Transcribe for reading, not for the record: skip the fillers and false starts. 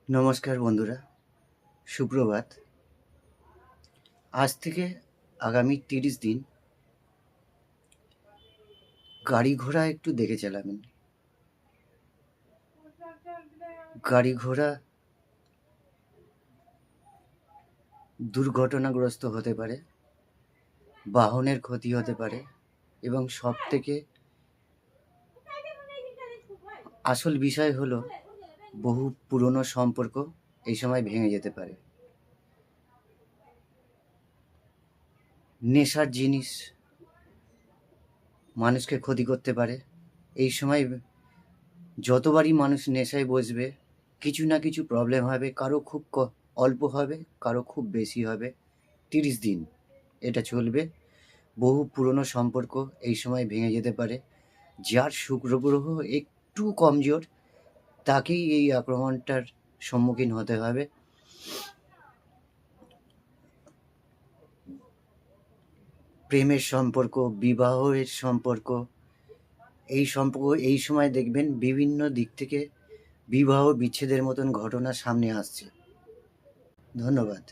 নমস্কার বন্ধুরা, সুপ্রভাত। আজ থেকে আগামী 30 দিন গাড়ি ঘোড়া একটু দেখে চালাবেন। গাড়ি ঘোড়া দুর্ঘটনাগ্রস্ত হতে পারে, বাহনের ক্ষতি হতে পারে এবং সবথেকে আসল বিষয় হলো বহু পুরনো সম্পর্ক এই সময় ভেঙে যেতে পারে। নেশার জিনিস মানুষকে ক্ষতি করতে পারে। এই সময় যতবারই মানুষ নেশায় বসবে কিছু না কিছু প্রবলেম হবে, কারো খুব অল্প হবে, কারো খুব বেশি হবে। 30 দিন এটা চলবে। বহু পুরনো সম্পর্ক এই সময় ভেঙে যেতে পারে। যার শুক্র গ্রহ একটু কমজোর তাকেই এই আক্রমণটার সম্মুখীন হতে হবে। প্রেমের সম্পর্ক, বিবাহের সম্পর্ক, এই সম্পর্ক এই সময় দেখবেন বিভিন্ন দিক থেকে বিবাহ বিচ্ছেদের মতন ঘটনা সামনে আসছে। ধন্যবাদ।